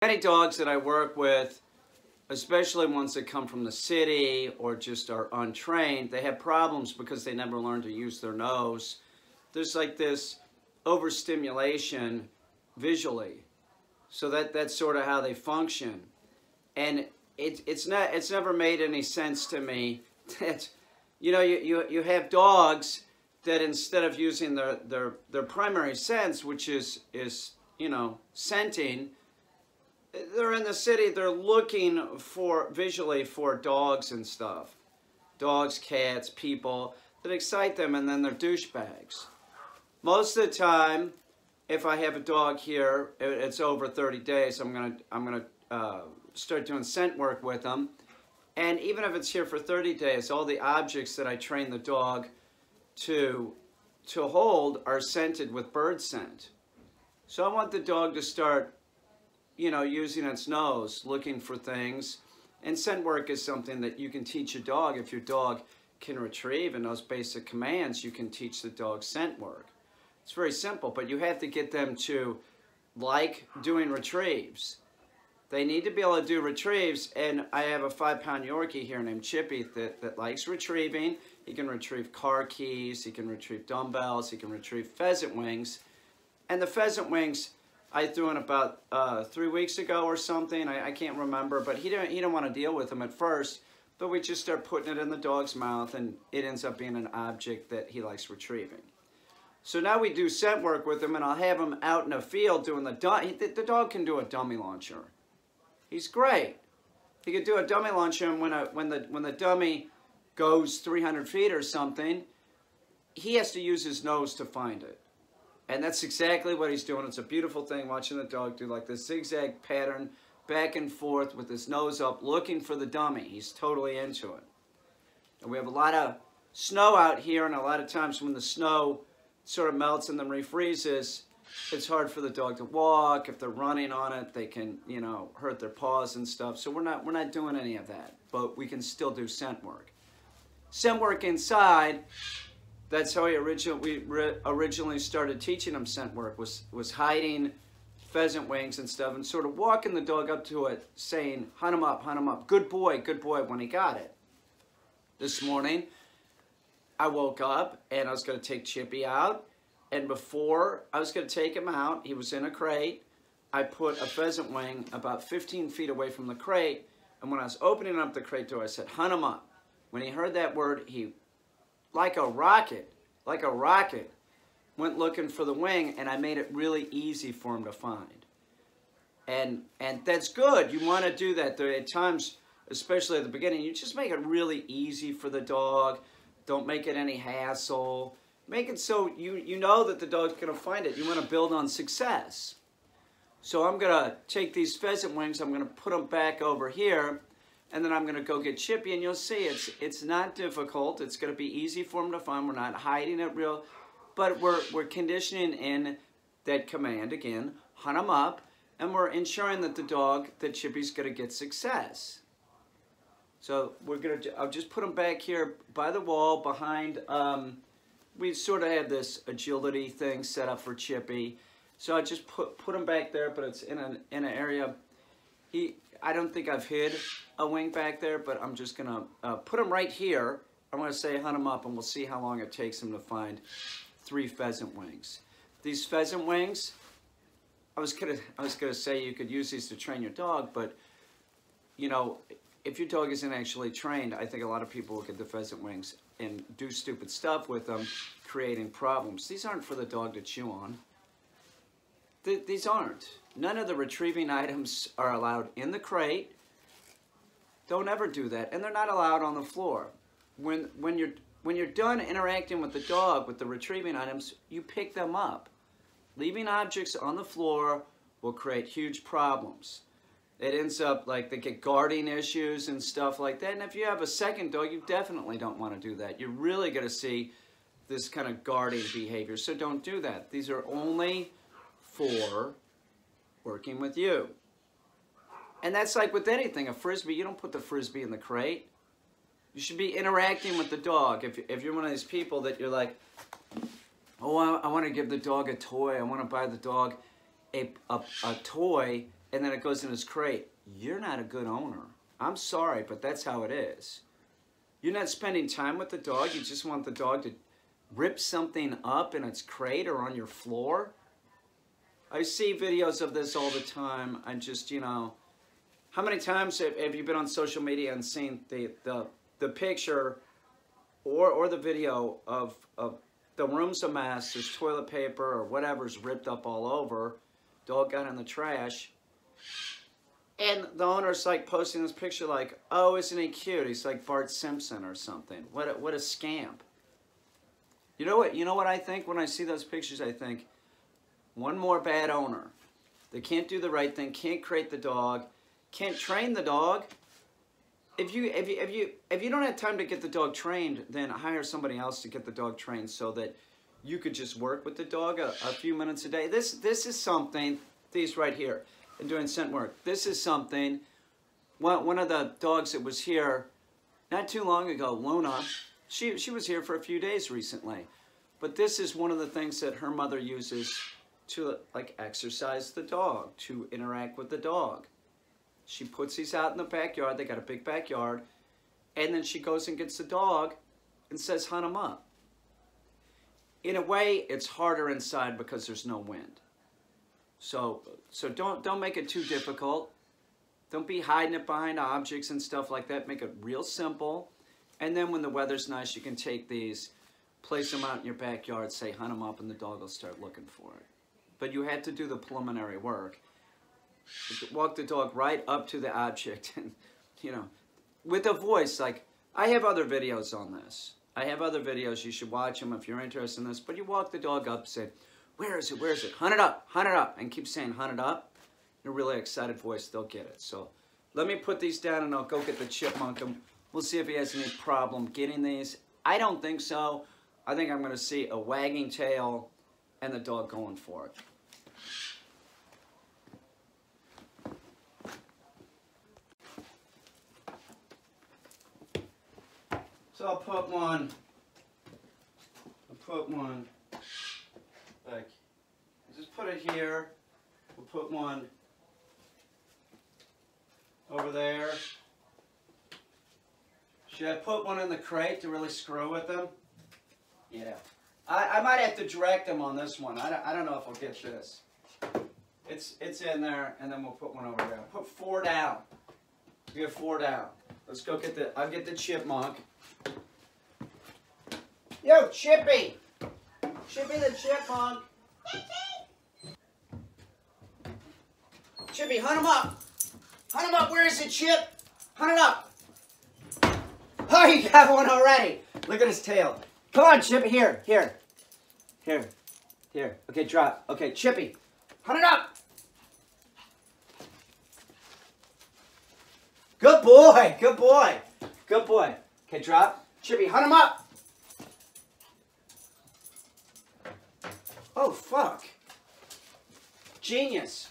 Many dogs that I work with, especially ones that come from the city or just are untrained, they have problems because they never learn to use their nose. There's like this overstimulation visually. So that's sort of how they function. And it's never made any sense to me that, you know, you have dogs that instead of using their primary sense, which is you know, scenting, they're in the city, they're looking for, visually, for dogs and stuff. Dogs, cats, people that excite them, and then they're douchebags. Most of the time, if I have a dog here, it's over 30 days, I'm gonna start doing scent work with them. And even if it's here for 30 days, all the objects that I train the dog to hold are scented with bird scent. So I want the dog to start, you know, using its nose, looking for things. And scent work is something that you can teach a dog. If your dog can retrieve and those basic commands, you can teach the dog scent work. It's very simple, but you have to get them to like doing retrieves. They need to be able to do retrieves, and I have a 5-pound Yorkie here named Chippy that likes retrieving. He can retrieve car keys, he can retrieve dumbbells, he can retrieve pheasant wings. And the pheasant wings I threw in about 3 weeks ago or something. I can't remember, but he didn't want to deal with them at first. But we just start putting it in the dog's mouth, and it ends up being an object that he likes retrieving. So now we do scent work with him, and I'll have him out in the field doing the dog can do a dummy launcher. He's great. He could do a dummy launcher, and when the dummy goes 300 feet or something, he has to use his nose to find it. And that's exactly what he's doing. It's a beautiful thing watching the dog do like this zigzag pattern back and forth with his nose up looking for the dummy. He's totally into it. And we have a lot of snow out here, and a lot of times when the snow sort of melts and then refreezes, it's hard for the dog to walk. If they're running on it, they can, you know, hurt their paws and stuff. So we're not doing any of that, but we can still do scent work. Scent work inside, that's how we originally started teaching him scent work, was hiding pheasant wings and stuff and sort of walking the dog up to it saying, hunt him up, good boy, when he got it. This morning, I woke up and I was going to take Chippy out, and before I was going to take him out, he was in a crate. I put a pheasant wing about 15 feet away from the crate, and when I was opening up the crate door, I said, hunt him up. When he heard that word, he, like a rocket, went looking for the wing, and I made it really easy for him to find. And that's good. You want to do that. At times, especially at the beginning, you just make it really easy for the dog. Don't make it any hassle. Make it so you know that the dog's going to find it. You want to build on success. So I'm going to take these pheasant wings, I'm going to put them back over here, and then I'm going to go get Chippy, and you'll see it's not difficult. It's going to be easy for him to find. We're not hiding it real, but we're conditioning in that command again, hunt him up, and we're ensuring that that Chippy's going to get success. So I'll just put him back here by the wall behind. We sort of have this agility thing set up for Chippy, so I just put him back there, but it's in an area. I don't think I've hid a wing back there, but I'm just gonna put him right here. I'm gonna say hunt him up, and we'll see how long it takes him to find 3 pheasant wings. These pheasant wings, I was gonna say you could use these to train your dog, but you know, if your dog isn't actually trained, I think a lot of people will get the pheasant wings and do stupid stuff with them, creating problems. These aren't for the dog to chew on. These aren't. None of the retrieving items are allowed in the crate. Don't ever do that. And they're not allowed on the floor. When you're done interacting with the dog with the retrieving items, you pick them up. Leaving objects on the floor will create huge problems. It ends up like they get guarding issues and stuff like that. And if you have a second dog, you definitely don't want to do that. You're really going to see this kind of guarding behavior. So don't do that. These are only for working with you. And that's like with anything. A Frisbee, you don't put the Frisbee in the crate. You should be interacting with the dog. If you're one of these people that you're like, oh, I want to give the dog a toy. I want to buy the dog a toy and then it goes in his crate, you're not a good owner. I'm sorry, but that's how it is. You're not spending time with the dog. You just want the dog to rip something up in its crate or on your floor. I see videos of this all the time. I just, you know, how many times have you been on social media and seen the picture or the video of the room's a mess, there's toilet paper or whatever's ripped up all over, dog got in the trash, and the owner's like posting this picture like, oh, isn't he cute? He's like Bart Simpson or something. What a scamp. You know what I think when I see those pictures? I think, one more bad owner. They can't do the right thing, can't crate the dog, can't train the dog. If you don't have time to get the dog trained, then hire somebody else to get the dog trained so that you could just work with the dog a few minutes a day. This is something, these right here, and doing scent work. This is something, one of the dogs that was here not too long ago, Luna, she was here for a few days recently. But this is one of the things that her mother uses to like exercise the dog, to interact with the dog. She puts these out in the backyard. They got a big backyard. And then she goes and gets the dog and says, hunt him up. In a way, it's harder inside because there's no wind. So don't make it too difficult. Don't be hiding it behind objects and stuff like that. Make it real simple. And then when the weather's nice, you can take these, place them out in your backyard, say hunt them up, and the dog will start looking for it. But you have to do the preliminary work. Walk the dog right up to the object and, you know, with a voice. Like, I have other videos on this. I have other videos. You should watch them if you're interested in this. But you walk the dog up and say, where is it? Where is it? Hunt it up. Hunt it up. And keep saying hunt it up. In a really excited voice, they'll get it. So let me put these down and I'll go get the chipmunk. And we'll see if he has any problem getting these. I don't think so. I think I'm going to see a wagging tail and the dog going for it. So I'll put one, like, just put it here. We'll put one over there. Should I put one in the crate to really screw with them? Yeah. I might have to direct them on this one. I don't know if I'll get this. It's in there, and then we'll put one over there. Put 4 down. We get 4 down. Let's go get I'll get the chipmunk. Yo, Chippy! Chippy the chipmunk! Chippy, hunt him up! Hunt him up! Where is it, Chip? Hunt it up! Oh, you got one already! Look at his tail. Come on, Chippy. Here. Okay, drop. Okay, Chippy. Hunt it up! Good boy! Good boy! Good boy. Okay, drop. Chippy, hunt him up! Oh, fuck. Genius.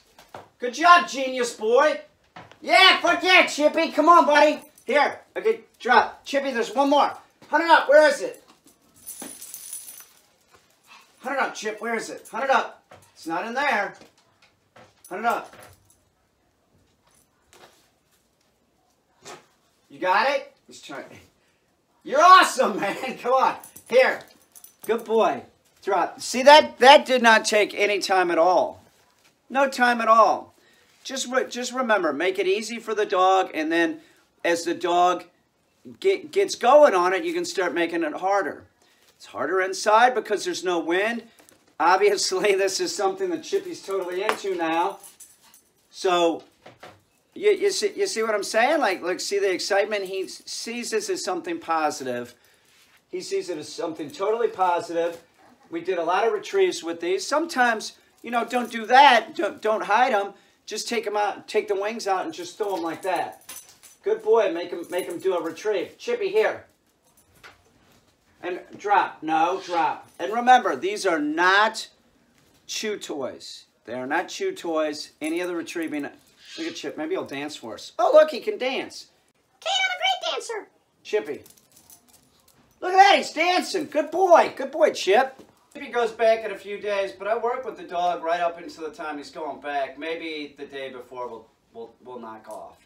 Good job, genius boy. Yeah, fuck yeah, Chippy. Come on, buddy. Here. Okay, drop. Chippy, there's one more. Hunt it up. Where is it? Hunt it up, Chip. Where is it? Hunt it up. It's not in there. Hunt it up. You got it? He's trying. You're awesome, man. Come on. Here. Good boy. Drop. See, that did not take any time at all. No time at all. Just remember, make it easy for the dog, and then as the dog gets going on it, you can start making it harder. It's harder inside because there's no wind. Obviously, this is something that Chippy's totally into now. So, you see what I'm saying? Like, see the excitement? He sees this as something positive. He sees it as something totally positive. We did a lot of retrieves with these. Sometimes, you know, don't do that. Don't hide them. Just take them out, take the wings out, and just throw them like that. Good boy. Make him do a retrieve. Chippy, here. And drop. No, drop. And remember, these are not chew toys. They are not chew toys. Any other retrieving. Look at Chip. Maybe he'll dance for us. Oh, look, he can dance. Caine, I'm a great dancer. Chippy. Look at that. He's dancing. Good boy. Good boy, Chip. He goes back in a few days, but I work with the dog right up until the time he's going back. Maybe the day before we'll knock off.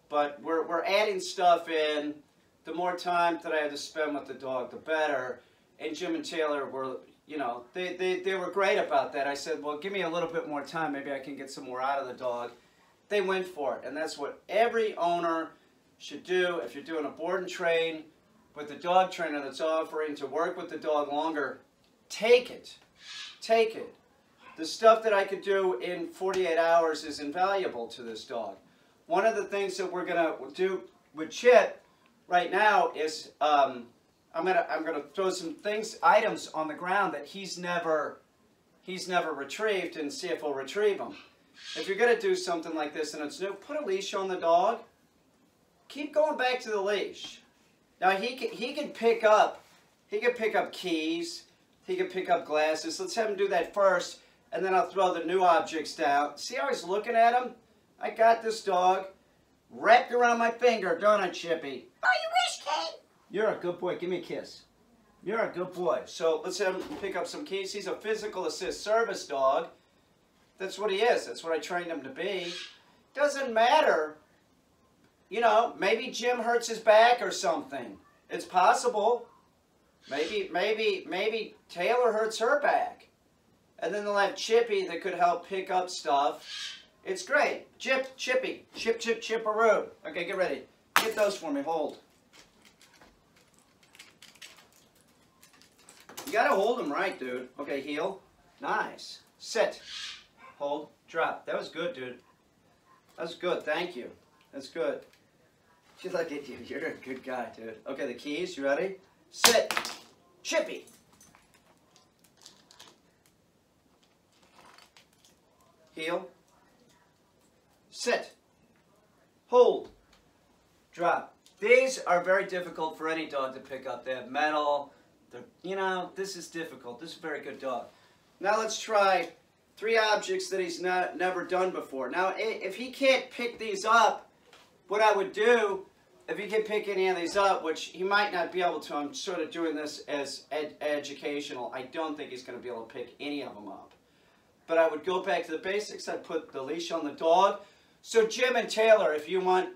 But we're adding stuff in. The more time that I had to spend with the dog, the better. And Jim and Taylor were, you know, they were great about that. I said, well, give me a little bit more time. Maybe I can get some more out of the dog. They went for it. And that's what every owner should do. If you're doing a board and train with a dog trainer that's offering to work with the dog longer, take it. Take it. The stuff that I could do in 48 hours is invaluable to this dog. One of the things that we're going to do with Chip right now is I'm gonna throw some items on the ground that he's never retrieved and see if he'll retrieve them. If you're gonna do something like this and it's new, put a leash on the dog. Keep going back to the leash. Now he can pick up keys. He can pick up glasses. Let's have him do that first, and then I'll throw the new objects down. See how he's looking at him? I got this dog wrapped around my finger, don't I, Chippy? Oh, you wish, Caine. You're a good boy. Give me a kiss. You're a good boy. So let's have him pick up some keys. He's a physical assist service dog. That's what he is. That's what I trained him to be. Doesn't matter. You know, maybe Jim hurts his back or something. It's possible. Maybe Taylor hurts her back. And then they'll have Chippy that could help pick up stuff. It's great. Chippy. Chipperoo. Okay, get ready. Get those for me. Hold. You gotta hold them right, dude. Okay, heel. Nice. Sit. Hold. Drop. That was good, dude. That was good. Thank you. That's good. She's like, you're a good guy, dude. Okay, the keys. You ready? Sit. Chippy. Heel. Sit. Hold. Drop. These are very difficult for any dog to pick up. They have metal. You know, this is difficult. This is a very good dog. Now let's try 3 objects that he's never done before. Now, if he can't pick these up, what I would do, if he can pick any of these up, which he might not be able to, I'm sort of doing this as educational. I don't think he's going to be able to pick any of them up. But I would go back to the basics. I'd put the leash on the dog. So Jim and Taylor, if you want,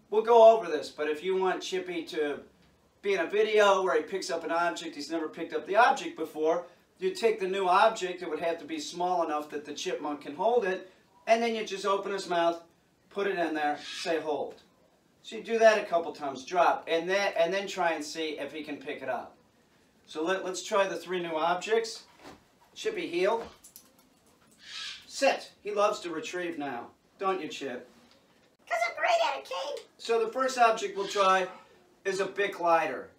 we'll go over this, but if you want Chippy to be in a video where he picks up an object, he's never picked up the object before, you take the new object, it would have to be small enough that the chipmunk can hold it, and then you just open his mouth, put it in there, say hold. So you do that a couple times, drop, and then try and see if he can pick it up. So let's try the 3 new objects. Chippy, heel. Sit. He loves to retrieve now. Don't you, Chip? Because I'm great at it, Caine. So the first object we'll try is a Bic lighter.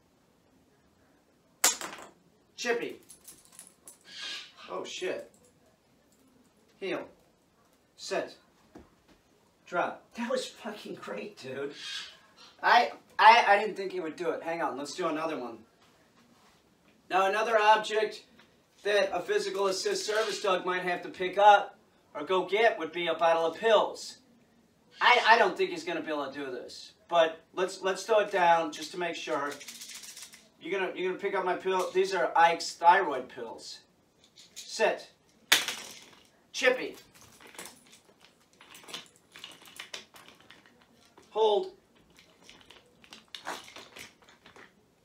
Chippy. Oh, shit. Heel. Sit. Drop. That was fucking great, dude. I didn't think he would do it. Hang on, let's do another one. Now, another object that a physical assist service dog might have to pick up or go get would be a bottle of pills. I don't think he's going to be able to do this, but let's throw it down just to make sure. You're gonna pick up my pill. These are Ike's thyroid pills. Sit. Chippy. Hold.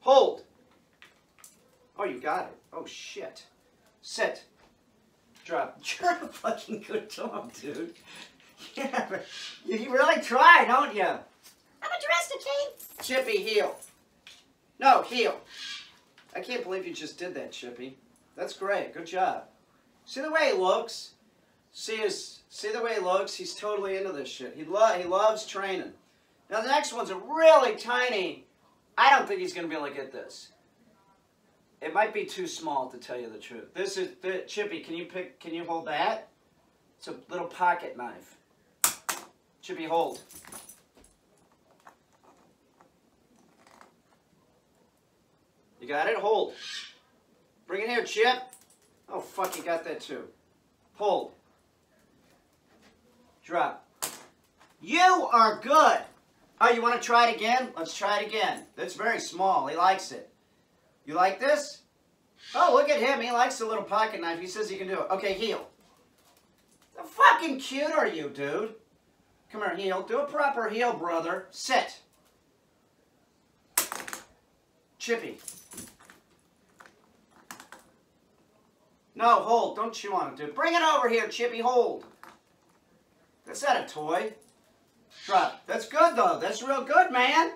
Hold. Oh, you got it. Oh, shit. Sit. Drop. You're a fucking good dog, dude. Yeah, but you really try, don't you? I'm interested, Caine. Chippy, heel. No, heel. I can't believe you just did that, Chippy. That's great. Good job. See the way he looks? See the way he looks? He's totally into this shit. He loves training. Now the next one's a really tiny. I don't think he's going to be able to get this. It might be too small, to tell you the truth. This is Chippy. Can you hold that? It's a little pocket knife. Chippy, hold. You got it? Hold. Bring it here, Chip. Oh, fuck, you got that too. Hold. Drop. You are good. Oh, you want to try it again? Let's try it again. That's very small. He likes it. You like this? Oh, look at him. He likes the little pocket knife. He says he can do it. Okay, heel. How fucking cute are you, dude? Come here, heel. Do a proper heel, brother. Sit. Chippy. No, hold. Don't chew on it, dude. Bring it over here, Chippy. Hold. That's not a toy. Drop. That's good, though. That's real good, man.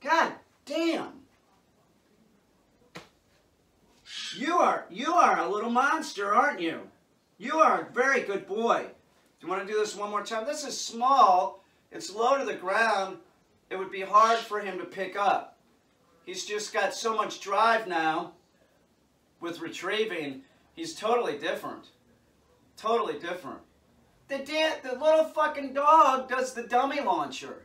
God damn. You are a little monster, aren't you? You are a very good boy. Do you want to do this one more time? This is small. It's low to the ground. It would be hard for him to pick up. He's just got so much drive now with retrieving. He's totally different. Totally different. The little fucking dog does the dummy launcher.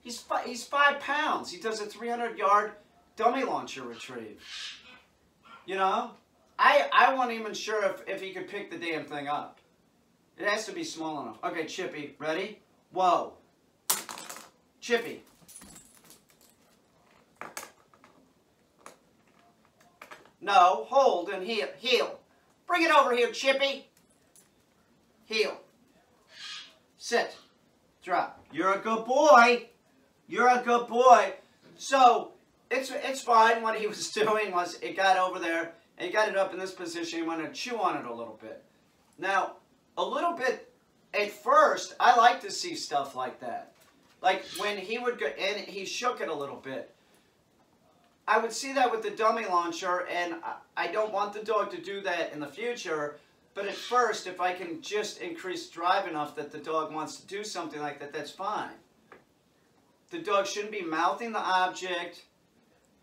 He's 5 pounds. He does a 300-yard dummy launcher retrieve. You know? I wasn't even sure if he could pick the damn thing up. It has to be small enough. Okay, Chippy, ready? Whoa. Chippy. No, hold and heel. Heel. Bring it over here, Chippy. Heel. Sit. Drop. You're a good boy. You're a good boy. So, it's fine. What he was doing was it got over there, and he got it up in this position. He wanted to chew on it a little bit. Now, a little bit, at first, I like to see stuff like that. Like when he would go, and he shook it a little bit. I would see that with the dummy launcher, and I don't want the dog to do that in the future. But at first, if I can just increase drive enough that the dog wants to do something like that, that's fine. The dog shouldn't be mouthing the object.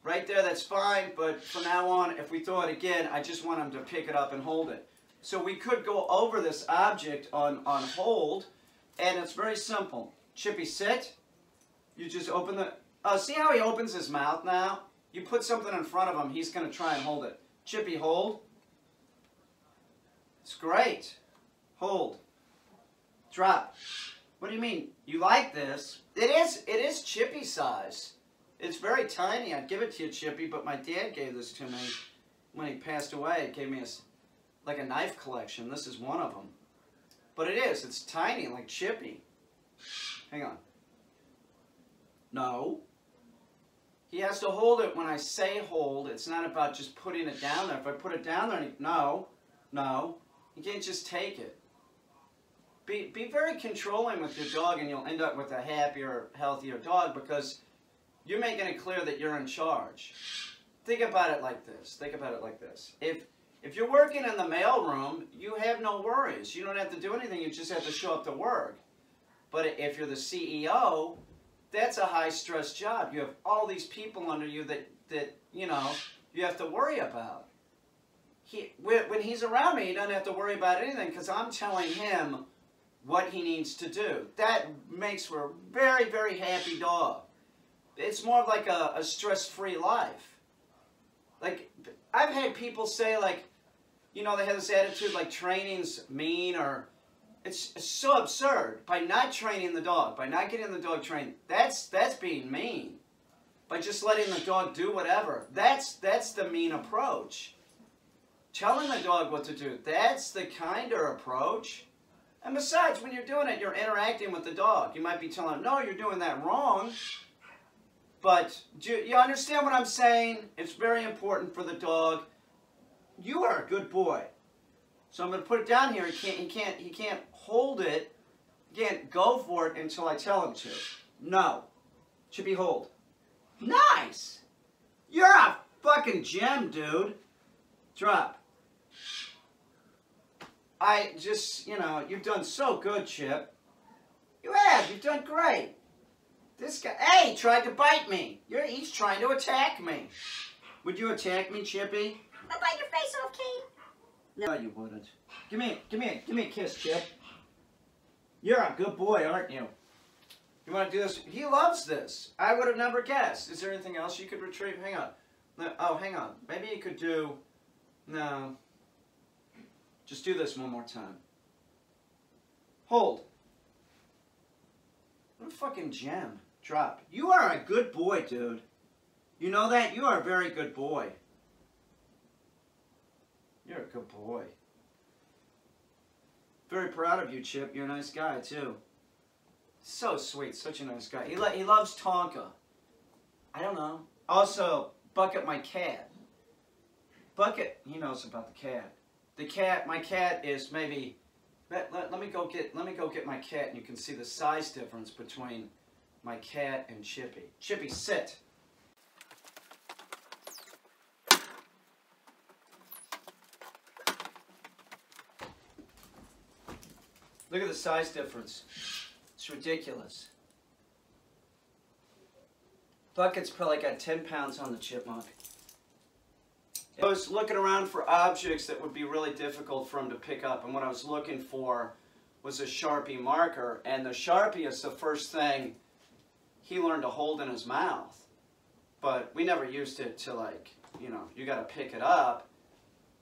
Right there, that's fine. But from now on, if we throw it again, I just want him to pick it up and hold it. So we could go over this object on hold, and it's very simple. Chippy, sit. You just open the... see how he opens his mouth now? You put something in front of him, he's going to try and hold it. Chippy, hold. It's great. Hold. Drop. What do you mean? You like this? It is Chippy size. It's very tiny. I'd give it to you, Chippy, but my dad gave this to me when he passed away. It gave me like a knife collection. This is one of them. But it is. It's tiny, like Chippy. Hang on. No. He has to hold it when I say hold. It's not about just putting it down there. If I put it down there, no. You can't just take it. Be very controlling with your dog, and you'll end up with a happier, healthier dog because you're making it clear that you're in charge. Think about it like this. Think about it like this. If you're working in the mailroom, you have no worries. You don't have to do anything. You just have to show up to work. But if you're the CEO, that's a high-stress job. You have all these people under you that you know, you have to worry about. When he's around me, he doesn't have to worry about anything because I'm telling him what he needs to do. That makes for a very, very happy dog. It's more of like a stress-free life. Like, I've had people say, like, you know, they have this attitude like training's mean, or it's so absurd. By not training the dog, by not getting the dog trained, that's being mean. By just letting the dog do whatever, that's the mean approach. Telling the dog what to do, that's the kinder approach. And besides, when you're doing it, you're interacting with the dog. You might be telling him, no, you're doing that wrong. But you understand what I'm saying? It's very important for the dog. You are a good boy. So I'm going to put it down here. He can't hold it. He can't go for it until I tell him to. No. Chippy, hold. Nice. You're a fucking gem, dude. Drop. I just, you know, you've done so good, Chip. You have. You've done great. This guy, hey, he tried to bite me. He's trying to attack me. Would you attack me, Chippy? I'll bite your face off, Caine. No, you wouldn't. Give me a kiss, Chip. You're a good boy, aren't you? You want to do this? He loves this. I would have never guessed. Is there anything else you could retrieve? Hang on. Oh, hang on. Maybe you could do... No. Just do this one more time. Hold. What a fucking gem. Drop. You are a good boy, dude. You know that? You are a very good boy. You're a good boy. Very proud of you, Chip. You're a nice guy, too. So sweet. Such a nice guy. He loves Tonka. I don't know. Also, Bucket, my cat. Bucket, he knows about the cat. The cat, my cat is maybe... Let me go get my cat, and you can see the size difference between my cat and Chippy. Chippy, sit. Look at the size difference. It's ridiculous. Bucket's probably got 10 pounds on the chipmunk. I was looking around for objects that would be really difficult for him to pick up, and what I was looking for was a Sharpie marker, and the Sharpie is the first thing he learned to hold in his mouth. But we never used it to, like, you know, you got to pick it up.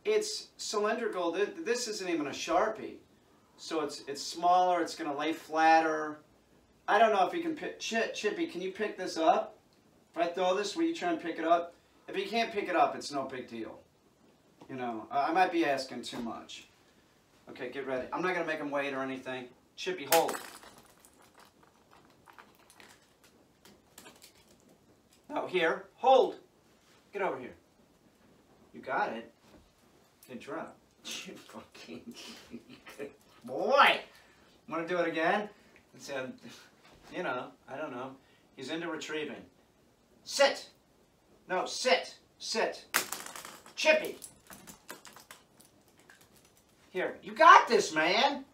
It's cylindrical. This isn't even a Sharpie. So it's smaller, it's going to lay flatter. I don't know if you can pick... Chippy, can you pick this up? If I throw this, will you try and pick it up? If you can't pick it up, it's no big deal. You know, I might be asking too much. Okay, get ready. I'm not going to make him wait or anything. Chippy, hold. Oh, here. Hold. Get over here. You got it. Good drop. Boy! Want to do it again? It's, you know, I don't know. He's into retrieving. Sit! No, sit. Sit. Chippy! Here, you got this, man!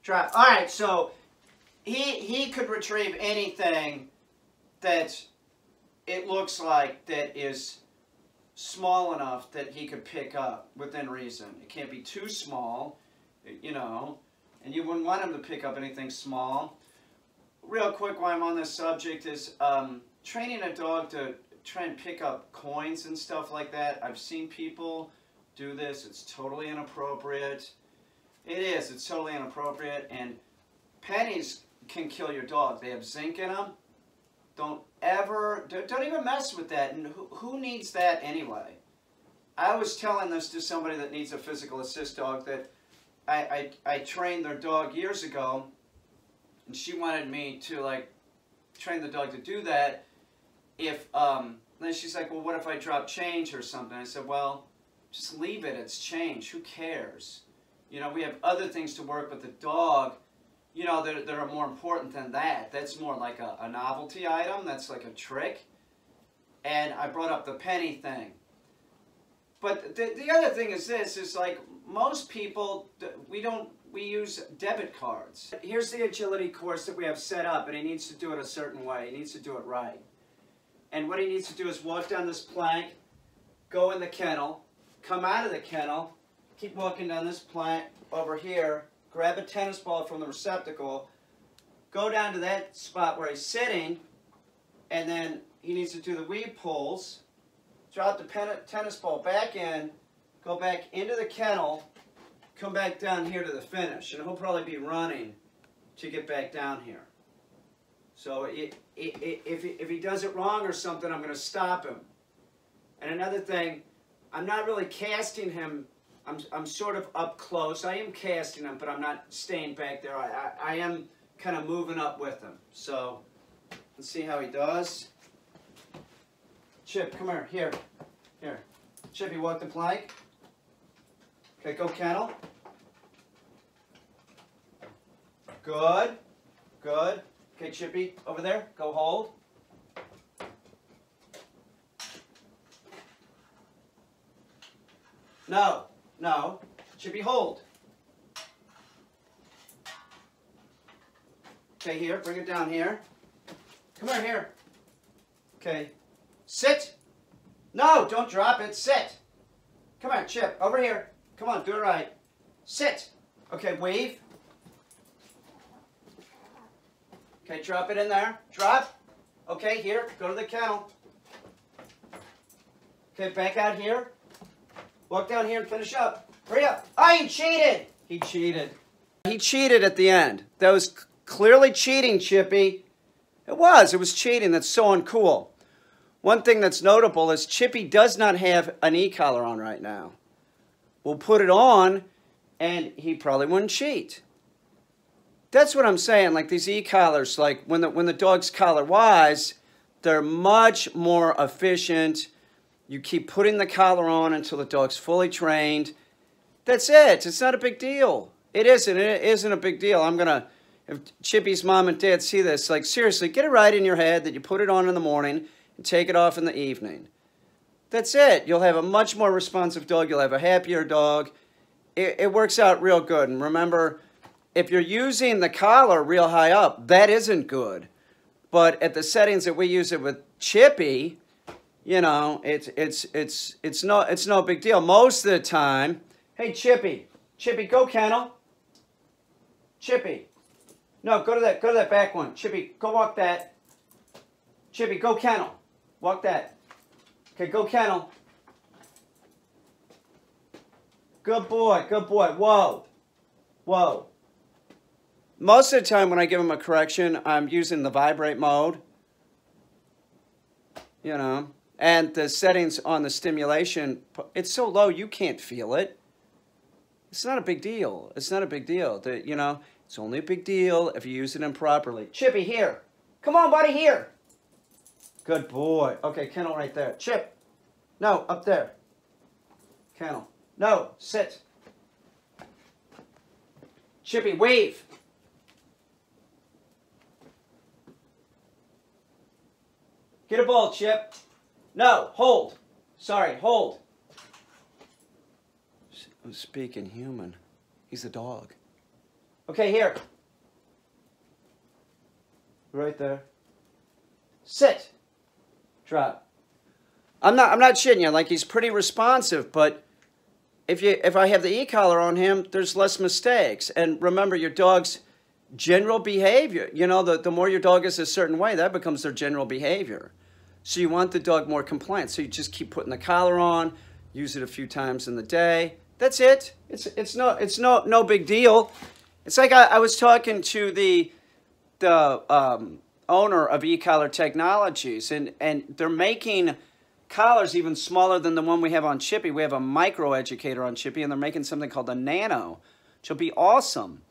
Drop. Alright, so he could retrieve anything that it looks like that is small enough that he could pick up within reason. It can't be too small, you know, and you wouldn't want him to pick up anything small. Real quick while I'm on this subject is training a dog to try and pick up coins and stuff like that. I've seen people do this. It's totally inappropriate. It is. It's totally inappropriate. And pennies can kill your dog. They have zinc in them. Don't even mess with that. And who needs that anyway? I was telling this to somebody that needs a physical assist dog that I trained their dog years ago, and she wanted me to, like, train the dog to do that. Then she's like, well, what if I drop change or something? I said, well, just leave it. It's change. Who cares? You know, we have other things to work with the dog, you know, that are more important than that. That's more like a novelty item. That's like a trick. And I brought up the penny thing. But the other thing is this, is like most people, we use debit cards. Here's the agility course that we have set up, and he needs to do it a certain way. He needs to do it right. And what he needs to do is walk down this plank, go in the kennel, come out of the kennel, keep walking down this plank over here, grab a tennis ball from the receptacle, go down to that spot where he's sitting, and then he needs to do the weave pulls, drop the tennis ball back in, go back into the kennel, come back down here to the finish, and he'll probably be running to get back down here. So if he does it wrong or something, I'm going to stop him. And another thing, I'm not really casting him. I'm sort of up close. I am casting him, but I'm not staying back there. I am kind of moving up with him. So let's see how he does. Chip, come here. Here. Chip, you walk the plank. Okay, go kennel. Good. Good. Okay, Chippy, over there. Go hold. No. No. Chippy, hold. Okay, here. Bring it down here. Come here. Okay. Sit. No, don't drop it. Sit. Come on, Chip. Over here. Come on, do it right. Sit. Okay, wave. Okay, drop it in there. Drop. Okay, here. Go to the kennel. Okay, back out here. Walk down here and finish up. Hurry up. Oh, he cheated. He cheated. He cheated at the end. That was clearly cheating, Chippy. It was cheating. That's so uncool. One thing that's notable is Chippy does not have an e-collar on right now. will put it on and he probably wouldn't cheat. That's what I'm saying. Like these e-collars, like when the dog's collar wise, they're much more efficient. You keep putting the collar on until the dog's fully trained. That's it. It's not a big deal. It isn't. It isn't a big deal. If Chippy's mom and dad see this, like seriously, get it right in your head that you put it on in the morning and take it off in the evening. That's it. You'll have a much more responsive dog. You'll have a happier dog. It works out real good. And remember, if you're using the collar real high up, that isn't good. But at the settings that we use it with Chippy, you know, it's no big deal. Most of the time, hey Chippy, go kennel. Chippy, no, go to that back one. Chippy, go walk that. Chippy, go kennel. Walk that. Okay, go kennel. Good boy, good boy. Whoa, whoa. Most of the time when I give him a correction, I'm using the vibrate mode, you know, and the settings on the stimulation, it's so low you can't feel it. It's not a big deal. It's not a big deal. You know, it's only a big deal if you use it improperly. Chippy, here. Come on, buddy, here. Good boy. Okay, kennel right there. Chip. No, up there. Kennel. No, sit. Chippy, wave. Get a ball, Chip. No, hold. Sorry, hold. I'm speaking human. He's a dog. Okay, here. Right there. Sit. Drop. I'm not shitting you. Like, he's pretty responsive, but if I have the e-collar on him, there's less mistakes. And remember, your dog's general behavior, you know, the more your dog is a certain way, that becomes their general behavior. So you want the dog more compliant. So you just keep putting the collar on, use it a few times in the day. That's it. It's no big deal. It's like I was talking to the owner of e-collar technologies, and they're making collars even smaller than the one we have on Chippy. We have a micro educator on Chippy, and they're making something called a nano, which will be awesome.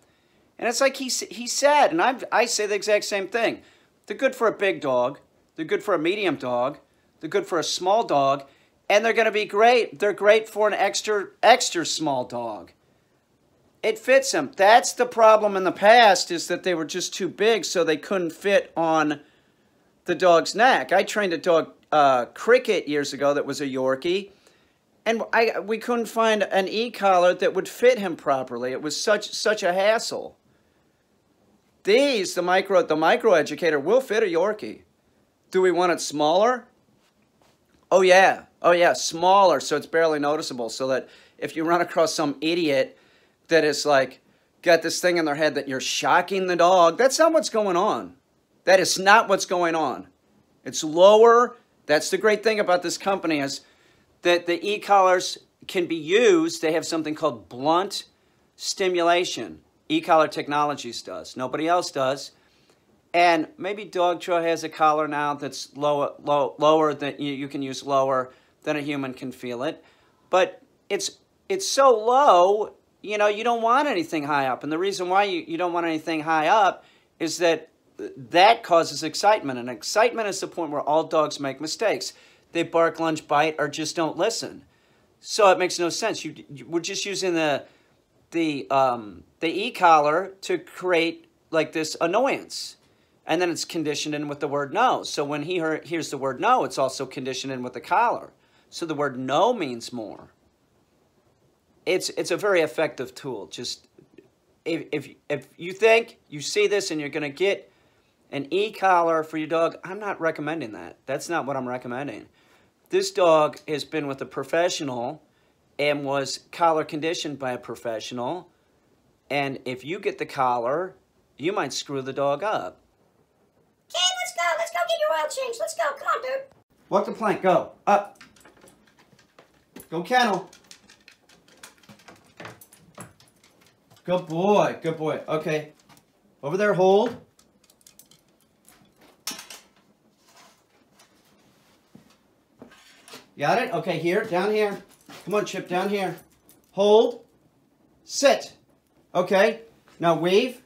And it's like he said, and I say the exact same thing. They're good for a big dog. They're good for a medium dog. They're good for a small dog. And they're going to be great. They're great for an extra small dog. It fits them. That's the problem in the past, is that they were just too big, so they couldn't fit on the dog's neck. I trained a dog, Cricket, years ago that was a Yorkie. And we couldn't find an e-collar that would fit him properly. It was such a hassle. The micro educator will fit a Yorkie. Do we want it smaller? Oh yeah, smaller, so it's barely noticeable, so that if you run across some idiot that is like got this thing in their head that you're shocking the dog, that's not what's going on. That is not what's going on. It's lower. That's the great thing about this company, is that the e-collars can be used. They have something called blunt stimulation. E-collar Technologies does. Nobody else does. And maybe Dogtra has a collar now that's lower that you can use lower than a human can feel it. But it's so low, you know, you don't want anything high up. And the reason why you don't want anything high up is that causes excitement. And excitement is the point where all dogs make mistakes. They bark, lunge, bite, or just don't listen. So it makes no sense. We're just using the e-collar to create like this annoyance. And then it's conditioned in with the word no. So when he hears the word no, it's also conditioned in with the collar. So the word no means more. It's a very effective tool. Just if you think you see this and you're going to get an e-collar for your dog, I'm not recommending that. That's not what I'm recommending. This dog has been with a professional and was collar conditioned by a professional. And if you get the collar, you might screw the dog up. Caine, let's go. Let's go get your oil change. Let's go. Come on, dude. Walk the plank. Go. Up. Go kennel. Good boy. Good boy. Okay. Over there, hold. Got it? Okay, here. Down here. Come on, Chip. Down here. hold, sit. Okay, now weave.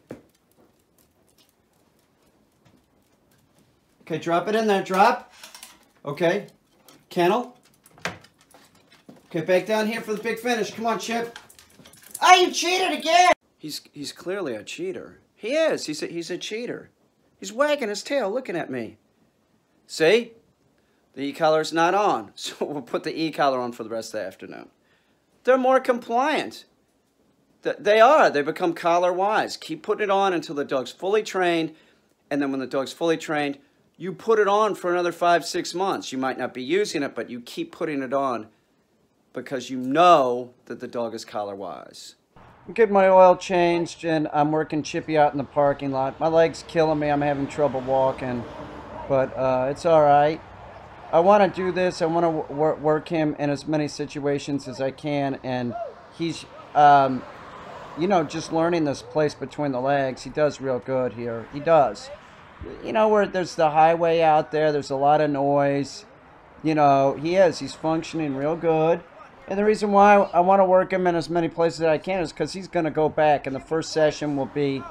Okay, drop it in there, drop. Okay, kennel. Okay, back down here for the big finish. Come on, Chip. Oh, you cheated again! He's clearly a cheater. He is. He's a cheater. He's wagging his tail looking at me. See? The e-collar's not on, so we'll put the e-collar on for the rest of the afternoon. They're more compliant. They are. They become collar-wise. Keep putting it on until the dog's fully trained, and then when the dog's fully trained, you put it on for another 5-6 months. You might not be using it, but you keep putting it on because you know that the dog is collar-wise. I'm getting my oil changed, and I'm working Chippy out in the parking lot. My leg's killing me. I'm having trouble walking, but it's all right. I want to do this. I want to work him in as many situations as I can, and he's, you know, just learning this place between the legs. He does real good here. He does. You know, where there's the highway out there, there's a lot of noise. You know, he's functioning real good. And the reason why I want to work him in as many places as I can is because he's going to go back, and the first session will be,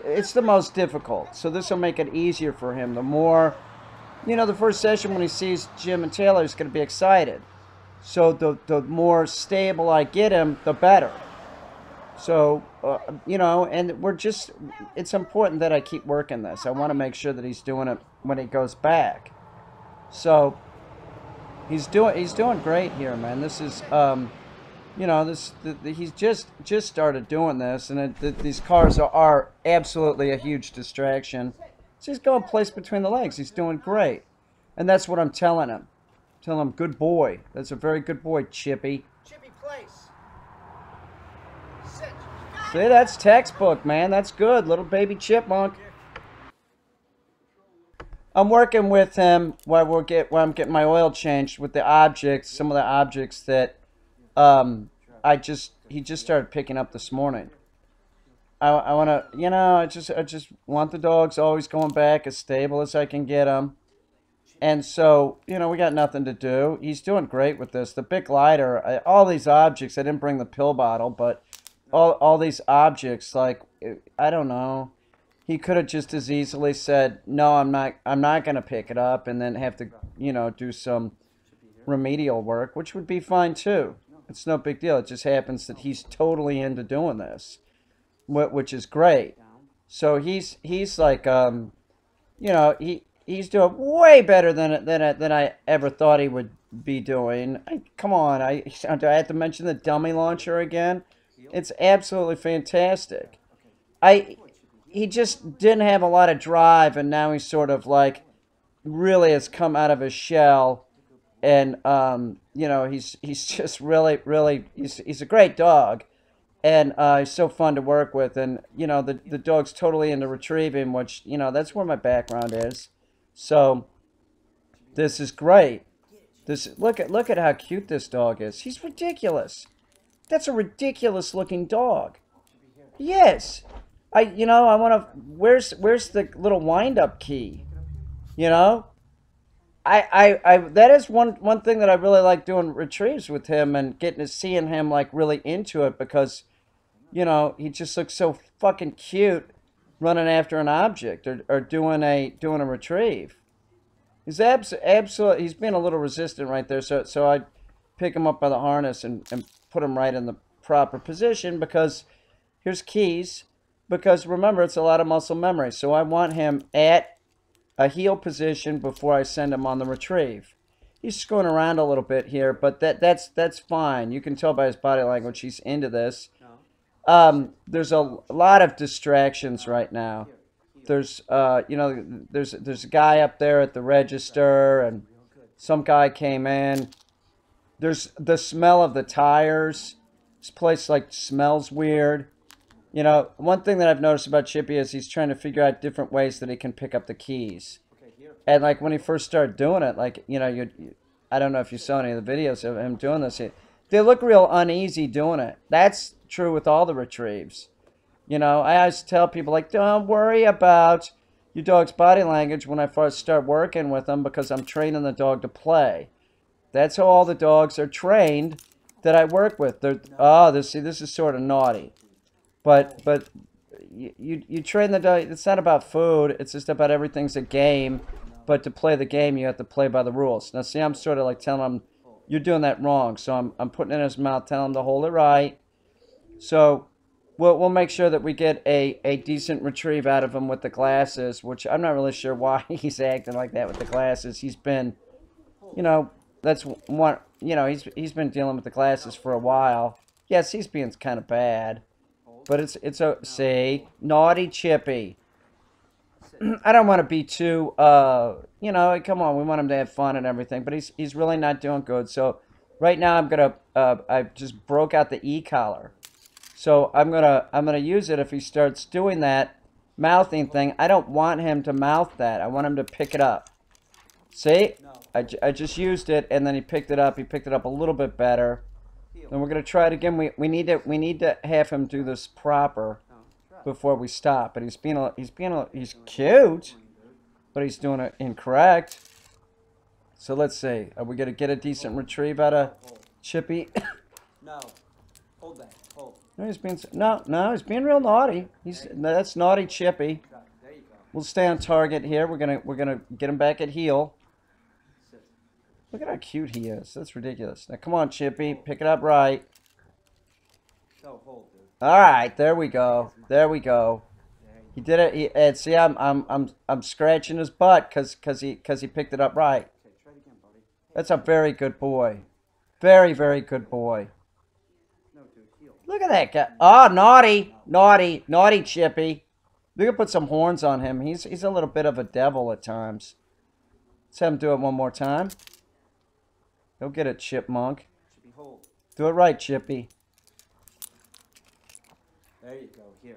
it's the most difficult. So this will make it easier for him. The more, you know, the first session when he sees Jim and Taylor, he's going to be excited. So the more stable I get him, the better. So, you know, and it's important that I keep working this. I want to make sure that he's doing it when he goes back. So he's doing great here, man. This is, you know, he's just started doing this, and these cars are absolutely a huge distraction. So he's going place between the legs. He's doing great, and that's what I'm telling him. Tell him, good boy. That's a very good boy, Chippy. Chippy, place. Sit. See, that's textbook, man. That's good, little baby chipmunk. I'm working with him while I'm getting my oil changed with the objects, some of the objects that he just started picking up this morning. I want to, you know, I just want the dogs always going back as stable as I can get them. And so, you know, we got nothing to do. He's doing great with this. The big lighter, all these objects, I didn't bring the pill bottle, but all these objects, like, I don't know. He could have just as easily said, no, I'm not going to pick it up, and then have to, you know, do some remedial work, which would be fine too. It's no big deal. It just happens that he's totally into doing this, which is great. So he's like, you know, he's doing way better than I ever thought he would be doing. Come on, do I have to mention the dummy launcher again? It's absolutely fantastic. He just didn't have a lot of drive, and now he's sort of like really has come out of his shell, and you know, he's just really he's a great dog, and he's so fun to work with, and you know, the dog's totally into retrieving, which, you know, that's where my background is. So this is great. Look at how cute this dog is. He's ridiculous. That's a ridiculous looking dog. Yes. You know, I want to, where's the little wind-up key? You know? That is one thing that I really like doing retrieves with him, and seeing him like really into it, because, you know, he just looks so fucking cute running after an object or doing a retrieve. He's absolutely, he's being a little resistant right there, so I pick him up by the harness and put him right in the proper position, because here's keys. Because remember, it's a lot of muscle memory. So I want him at a heel position before I send him on the retrieve. He's screwing around a little bit here, but that's fine. You can tell by his body language he's into this. There's a lot of distractions right now. There's you know, there's a guy up there at the register, and some guy came in. There's the smell of the tires. This place like smells weird. You know, one thing that I've noticed about Chippy is he's trying to figure out different ways that he can pick up the keys. And like when he first started doing it, like, you know, I don't know if you saw any of the videos of him doing this. They look real uneasy doing it. That's true with all the retrieves. You know, I always tell people, like, don't worry about your dog's body language when I first start working with them, because I'm training the dog to play. That's how all the dogs are trained that I work with. Oh, this is sort of naughty. But you train the dog. It's not about food. It's just about everything's a game. But to play the game, you have to play by the rules. Now, see, I'm sort of like telling him, you're doing that wrong. So I'm putting it in his mouth, telling him to hold it right. So we'll make sure that we get a decent retrieve out of him with the glasses, which I'm not really sure why he's acting like that with the glasses. He's been, you know, that's one, you know, he's been dealing with the glasses for a while. Yes, he's being kind of bad. But it's a, see, naughty Chippy. I don't want to be too, you know, come on, we want him to have fun and everything, but he's really not doing good. So right now I just broke out the e-collar. So I'm gonna use it if he starts doing that mouthing thing. I don't want him to mouth that. I want him to pick it up. See, I just used it and then he picked it up. He picked it up a little bit better. And we're gonna try it again. We need to have him do this proper before we stop. But he's cute, but he's doing it incorrect. So let's see. Are we gonna get a decent retrieve out of Chippy? No, hold that. Hold. No, he's being real naughty. That's naughty Chippy. There you go. We'll stay on target here. We're gonna get him back at heel. Look at how cute he is. That's ridiculous. Now come on, Chippy, pick it up right. So hold, dude. All right, there we go. There we go. He did it. And see, I'm scratching his butt because he picked it up right. Okay, try it again, buddy. That's a very good boy. Very, very good boy. No, dude, heel. Look at that guy. Oh, naughty Chippy. We could put some horns on him. He's a little bit of a devil at times. Let's have him do it one more time. Go get it, chipmunk. Chippy, hold. Do it right, Chippy. There you go. Here.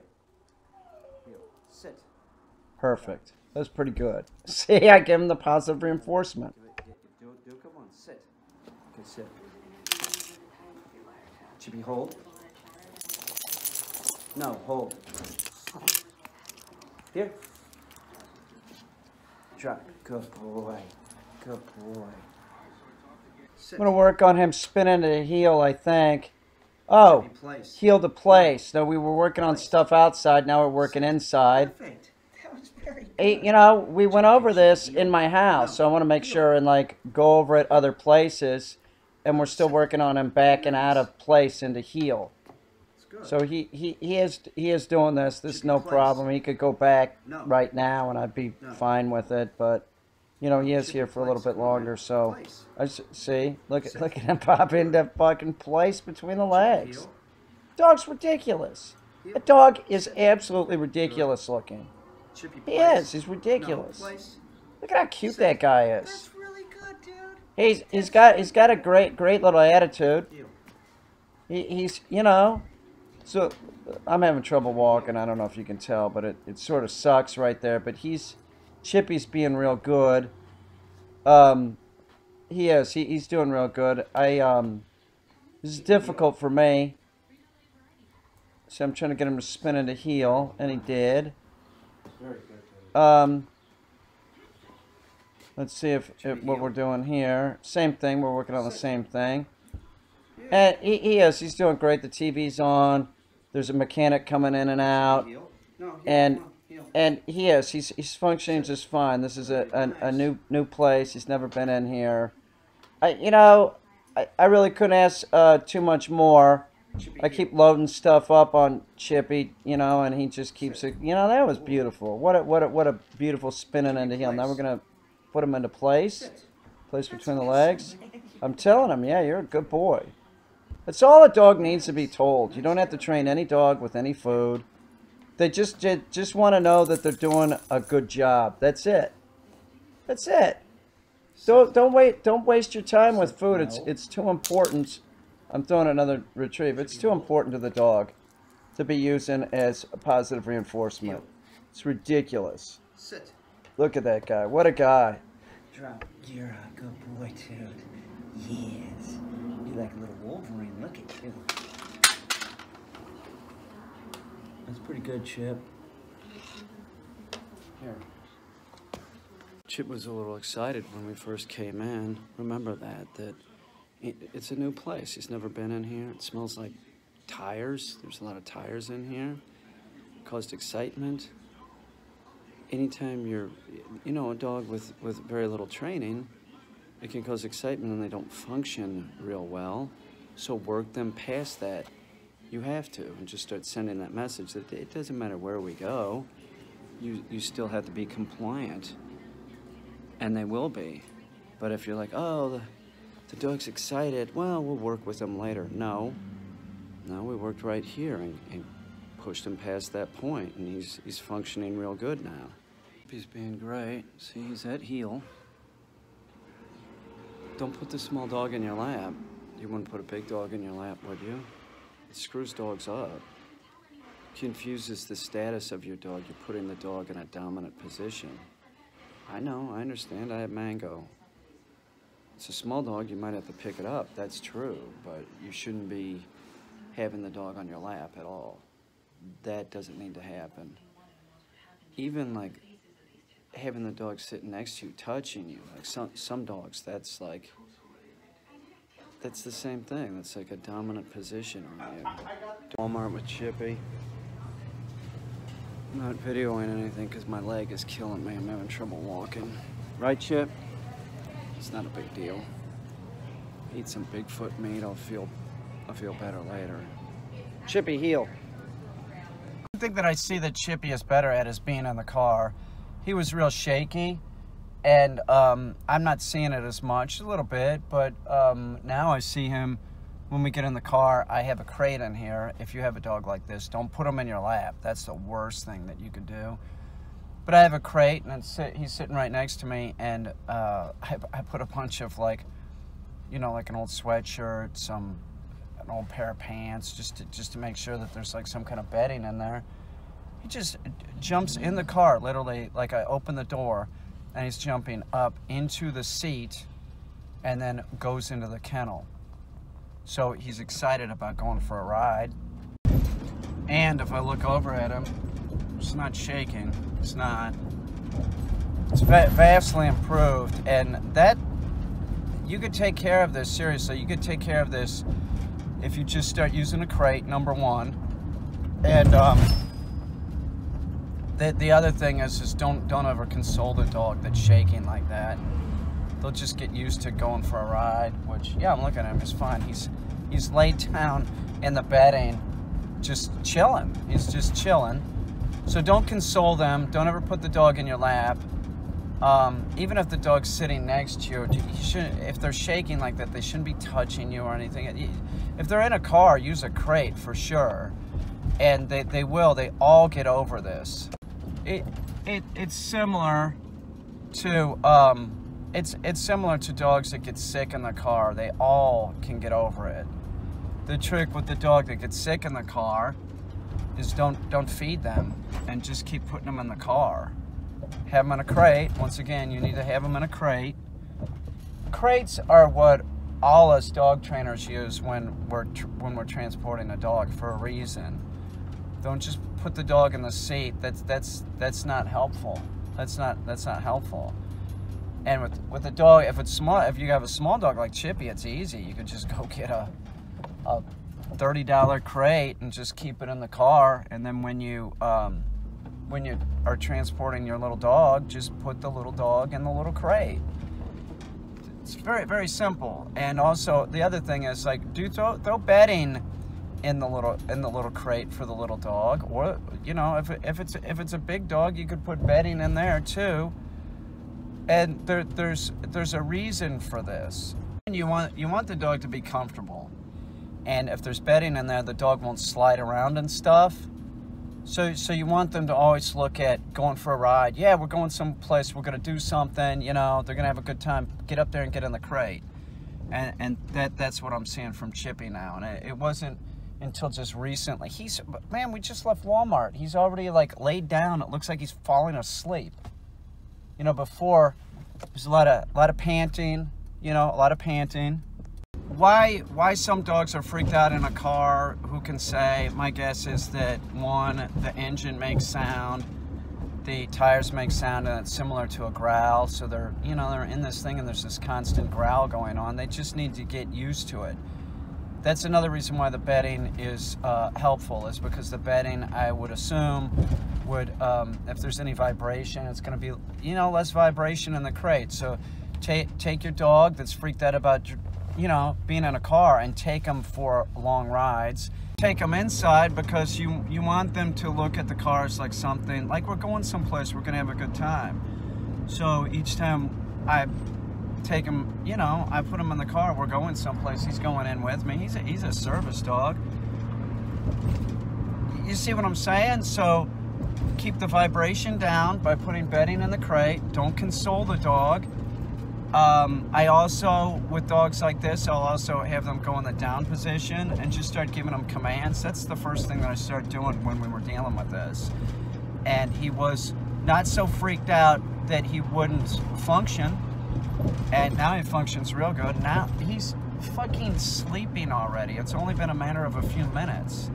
Heel. Sit. Perfect. That's pretty good. See, I give him the positive reinforcement. Do it. Come on, sit. Okay, sit. Chippy, hold. No, hold. Here. Drop. Good boy. Good boy. I'm going to work on him spinning to the heel, I think. Oh, heel to place. No, we were working on stuff outside. Now we're working inside. Perfect. That was very good. You know, we went over this in my house, so I want to make sure and, like, go over it other places. And we're still working on him backing out of place into heel. So he is doing this. This is no problem. He could go back right now, and I'd be fine with it. But you know, he is here for a little bit longer. So I see. Look at him pop into fucking place between the legs. Dog's ridiculous. The dog is absolutely ridiculous looking. He is. He's ridiculous. Look at how cute that guy is. That's really good, dude. He's got a great little attitude. He's you know. So I'm having trouble walking. I don't know if you can tell, but it sort of sucks right there. But Chippy's being real good. He is. He's doing real good. This is difficult for me. So I'm trying to get him to spin into heel, and he did. Very good. Let's see if what we're doing here. Same thing. We're working on the same thing. And he is. He's doing great. The TV's on. There's a mechanic coming in and out. And he is. He's functioning just fine. This is a new place. He's never been in here. I really couldn't ask too much more. I keep loading stuff up on Chippy, you know, and he just keeps it. You know, that was beautiful. What a beautiful spinning into heel. Now we're gonna put him into place. Place between the legs. I'm telling him, yeah, you're a good boy. That's all a dog needs to be told. You don't have to train any dog with any food. They just want to know that they're doing a good job. That's it. That's it. Don't waste your time with food. It's too important. I'm throwing another retrieve. It's too important to the dog to be using as a positive reinforcement. It's ridiculous. Sit. Look at that guy. What a guy. Drop. You're a good boy, dude. Yes. You're like a little Wolverine. Look at you. That's pretty good, Chip. Here. Chip was a little excited when we first came in. Remember that It's a new place. He's never been in here. It smells like tires. There's a lot of tires in here. Caused excitement. Anytime you're, you know, a dog with very little training, it can cause excitement and they don't function real well. So work them past that. You have to, and just start sending that message that it doesn't matter where we go, you still have to be compliant. And they will be. But if you're like, oh, the dog's excited, well, we'll work with him later. No, we worked right here and pushed him past that point, and he's functioning real good now. He's being great. See, he's at heel. Don't put the small dog in your lap. You wouldn't put a big dog in your lap, would you? It screws dogs up. Confuses the status of your dog. You're putting the dog in a dominant position. I know, I understand. I have Mango. It's a small dog, you might have to pick it up. That's true, but you shouldn't be having the dog on your lap at all. That doesn't need to happen. Even like having the dog sitting next to you, touching you, like some dogs, that's the same thing. That's like a dominant position on you. Walmart with Chippy. I'm not videoing anything because my leg is killing me. I'm having trouble walking. Right, Chip? It's not a big deal. Eat some Bigfoot meat. I'll feel better later. Chippy, heel. One thing that I see that Chippy is better at is being in the car. He was real shaky, and I'm not seeing it as much, a little bit, but now I see him when we get in the car. I have a crate in here. If you have a dog like this, don't put him in your lap. That's the worst thing that you could do. But I have a crate, and he's sitting right next to me, and I put a bunch of, like, you know, like an old sweatshirt, an old pair of pants, just to make sure that there's like some kind of bedding in there. He just jumps in the car, literally, like I open the door, and he's jumping up into the seat and then goes into the kennel. So he's excited about going for a ride. And if I look over at him, it's not shaking. It's not. It's vastly improved, and that, you could take care of this, seriously. You could take care of this if you just start using a crate, number one. And the other thing is don't ever console the dog that's shaking like that. They'll just get used to going for a ride, which, yeah, I'm looking at him, he's fine. He's laid down in the bedding, just chilling. He's just chilling. So don't console them. Don't ever put the dog in your lap. Even if the dog's sitting next to you, if they're shaking like that, they shouldn't be touching you or anything. If they're in a car, use a crate for sure. And they all get over this. It's similar to it's similar to dogs that get sick in the car. They all can get over it. The trick with the dog that gets sick in the car is don't feed them and just keep putting them in the car. Have them in a crate. Once again, you need to have them in a crate. Crates are what all us dog trainers use when we're transporting a dog for a reason. Don't just put the dog in the seat. That's not helpful. That's not helpful. And with a dog, if you have a small dog like Chippy, it's easy. You could just go get a $30 crate and just keep it in the car, and then when you are transporting your little dog, just put the little dog in the little crate. It's very, very simple. And also the other thing is, like, throw bedding in the little crate for the little dog, or, you know, if it's a big dog, you could put bedding in there too. And there's a reason for this. And you want the dog to be comfortable. And if there's bedding in there, the dog won't slide around and stuff. So you want them to always look at going for a ride. Yeah, we're going someplace, we're gonna do something, you know, they're gonna have a good time. Get up there and get in the crate. And that's what I'm seeing from Chippy now. And it wasn't until just recently. Man, we just left Walmart. He's already, like, laid down. It looks like he's falling asleep. You know, before, there's a lot of panting, you know, a lot of panting. Why some dogs are freaked out in a car, who can say? My guess is that, one, the engine makes sound. the tires make sound and it's similar to a growl. So they're, you know, they're in this thing and there's this constant growl going on. They just need to get used to it. That's another reason why the bedding is helpful, is because the bedding, I would assume, would, if there's any vibration, it's going to be, you know, less vibration in the crate. So take your dog that's freaked out about, you know, being in a car, and take them for long rides. Take them inside, because you want them to look at the cars like something, like we're going someplace, we're going to have a good time. So each time I take him, you know, I put him in the car, we're going someplace, he's going in with me. He's a service dog. You see what I'm saying? So keep the vibration down by putting bedding in the crate. Don't console the dog. I also, with dogs like this, I'll also have them go in the down position and just start giving them commands. That's the first thing that I started doing when we were dealing with this. And he was not so freaked out that he wouldn't function. And now he functions real good. Now he's fucking sleeping already. It's only been a matter of a few minutes.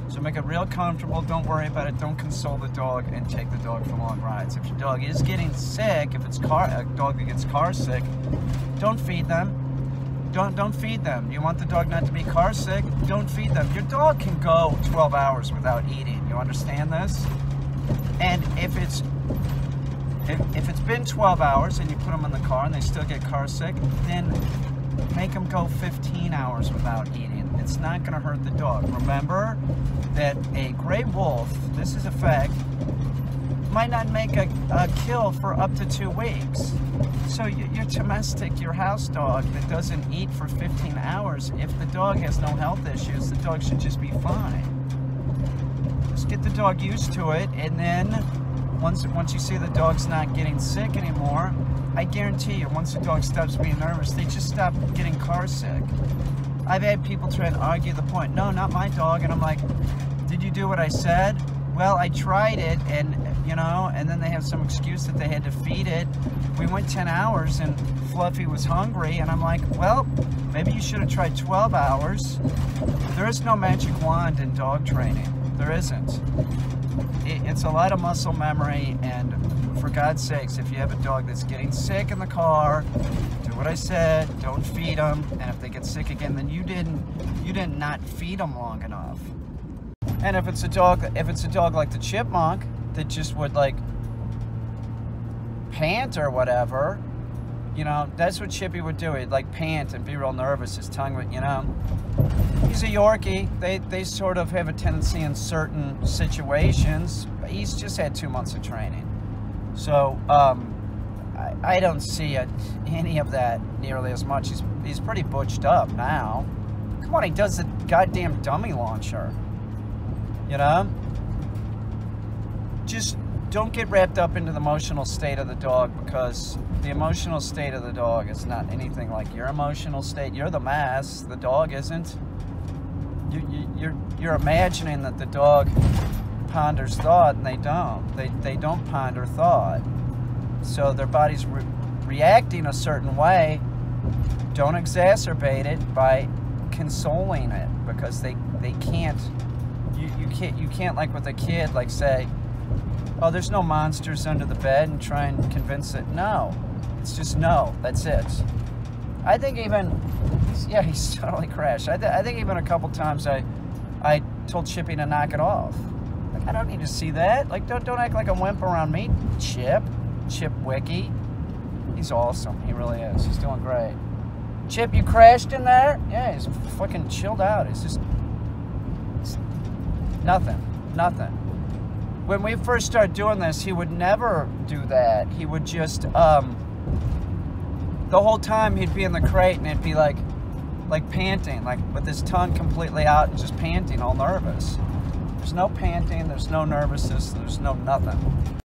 So make it real comfortable. Don't worry about it. Don't console the dog, and take the dog for long rides. If your dog is getting sick, if it's a dog that gets car sick, don't feed them. Don't feed them. You want the dog not to be car sick? Don't feed them. Your dog can go 12 hours without eating. You understand this? And if it's been 12 hours and you put them in the car and they still get car sick, then make them go 15 hours without eating. It's not going to hurt the dog. Remember that a gray wolf, this is a fact, might not make a kill for up to 2 weeks. So your domestic, your house dog that doesn't eat for 15 hours, if the dog has no health issues, the dog should just be fine. Just get the dog used to it, and then once you see the dog's not getting sick anymore, I guarantee you, once the dog stops being nervous, they just stop getting car sick. I've had people try and argue the point, no, not my dog, and I'm like, did you do what I said? Well, I tried it, and, you know, and then they have some excuse that they had to feed it. We went 10 hours, and Fluffy was hungry, and I'm like, well, maybe you should have tried 12 hours. There is no magic wand in dog training. There isn't. It's a lot of muscle memory, and for God's sakes, if you have a dog that's getting sick in the car, do what I said, don't feed them, and if they get sick again, then you didn't not feed them long enough. And if it's a dog like the chipmunk that just would like pant or whatever, you know, that's what Chippy would do. He'd like pant and be real nervous. His tongue would, you know. He's a Yorkie. They sort of have a tendency in certain situations. He's just had 2 months of training. So I don't see any of that nearly as much. He's pretty butched up now. Come on, he does the goddamn dummy launcher. You know? Just don't get wrapped up into the emotional state of the dog, because the emotional state of the dog is not anything like your emotional state. You're the mass. The dog isn't. You're imagining that the dog ponders thought, and they don't. They don't ponder thought. So their body's reacting a certain way. Don't exacerbate it by consoling it, because they can't. You can't, like with a kid, like say, oh, there's no monsters under the bed, and try and convince it. No, it's just no. That's it. I think even, yeah, he's totally crashed. I think even a couple times I told Chippy to knock it off. Like, I don't need to see that. Like, don't act like a wimp around me, Chip Wiki. He's awesome. He really is. He's doing great. Chip, you crashed in there? Yeah, he's fucking chilled out. It's just nothing. When we first started doing this, he would never do that. He would just, the whole time he'd be in the crate and it'd be like panting, like with his tongue completely out and just panting, all nervous. There's no panting, there's no nervousness, there's no nothing.